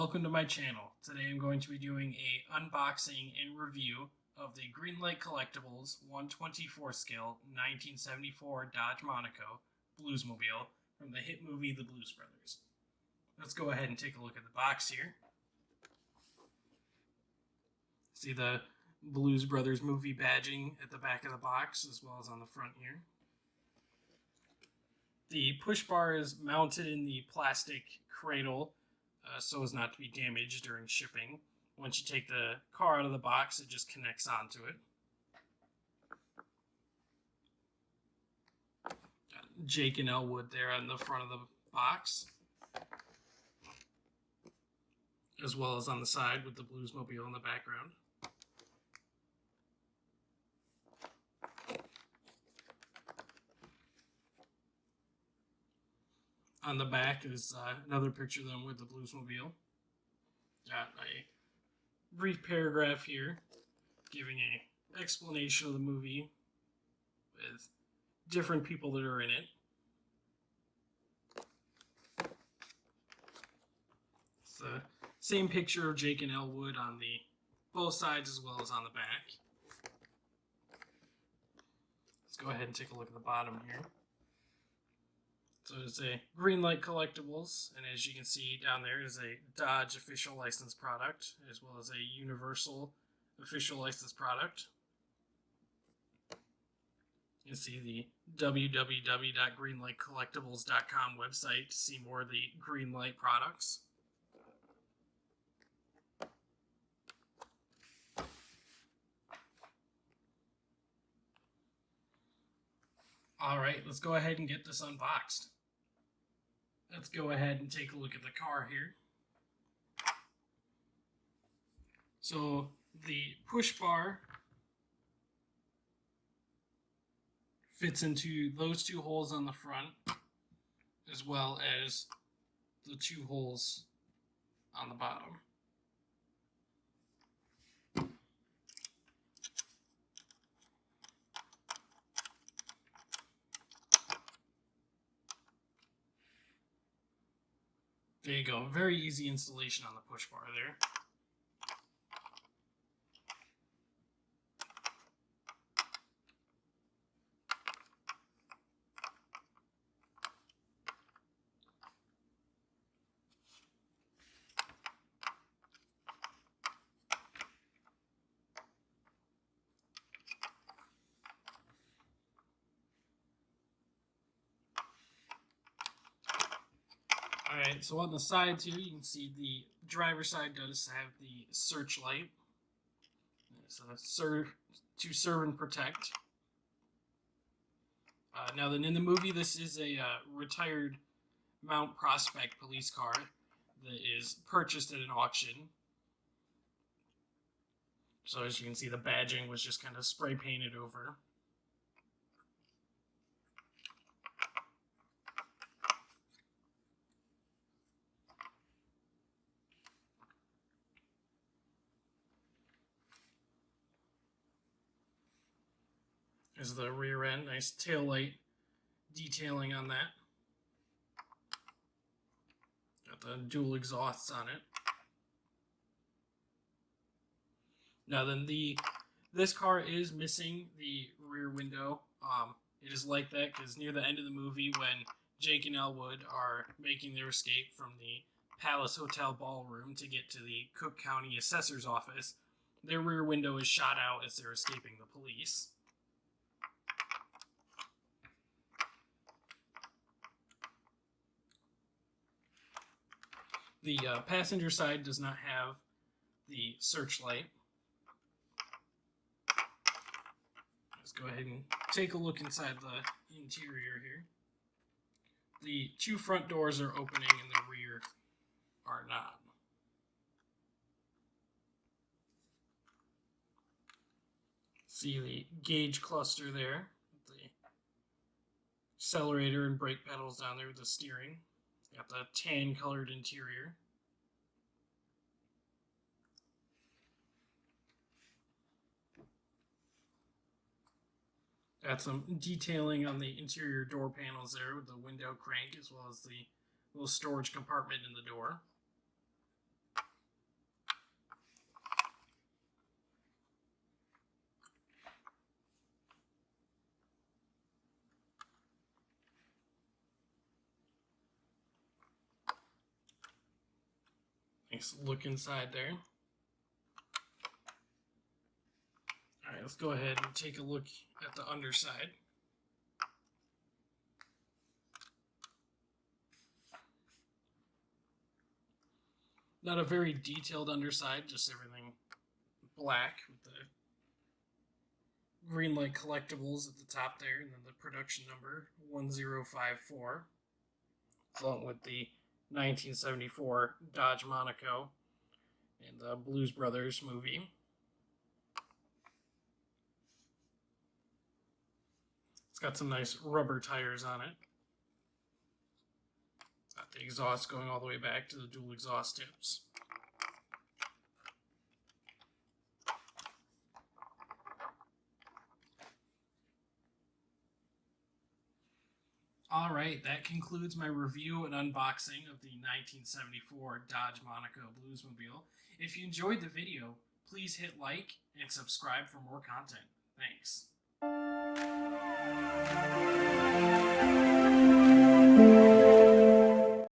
welcome to my channel. Today I'm going to be doing a unboxing and review of the Greenlight Collectibles 1/24 scale 1974 Dodge Monaco Bluesmobile from the hit movie The Blues Brothers. Let's go ahead and take a look at the box here. See the Blues Brothers movie badging at the back of the box as well as on the front here. The push bar is mounted in the plastic cradle so as not to be damaged during shipping. Once you take the car out of the box, it just connects onto it. Got Jake and Elwood there on the front of the box, as well as on the side with the Bluesmobile in the background. On the back is another picture of them with the Bluesmobile. Got a brief paragraph here giving an explanation of the movie with different people that are in it. It's the same picture of Jake and Elwood on the both sides as well as on the back. Let's go ahead and take a look at the bottom here. So it's a Greenlight Collectibles, and as you can see down there is a Dodge official license product, as well as a Universal official license product. You can see the www.greenlightcollectibles.com website to see more of the Greenlight products. Alright, let's go ahead and get this unboxed. Let's go ahead and take a look at the car here. So the push bar fits into those two holes on the front, as well as the two holes on the bottom. There you go. Very easy installation on the push bar there. Alright, so on the sides here, you can see the driver's side does have the searchlight. It's to serve and protect. Now then, in the movie, this is a retired Mount Prospect police car that is purchased at an auction. So as you can see, the badging was just kind of spray painted over. Is the rear end, nice tail light detailing on that. Got the dual exhausts on it. Now then, this car is missing the rear window. It is like that because near the end of the movie, when Jake and Elwood are making their escape from the Palace Hotel ballroom to get to the Cook County Assessor's office, their rear window is shot out as they're escaping the police. The passenger side does not have the searchlight. Let's go ahead and take a look inside the interior here. The two front doors are opening and the rear are not. See the gauge cluster there. The accelerator and brake pedals down there with the steering. Got the tan colored interior. Got some detailing on the interior door panels there with the window crank as well as the little storage compartment in the door. Nice look inside there. Alright, let's go ahead and take a look at the underside. Not a very detailed underside, just everything black with the Greenlight Collectibles at the top there, and then the production number 1054, along with the 1974 Dodge Monaco and the Blues Brothers movie. It's got some nice rubber tires on it. Got the exhaust going all the way back to the dual exhaust tips. Alright, that concludes my review and unboxing of the 1974 Dodge Monaco Bluesmobile. If you enjoyed the video, please hit like and subscribe for more content. Thanks.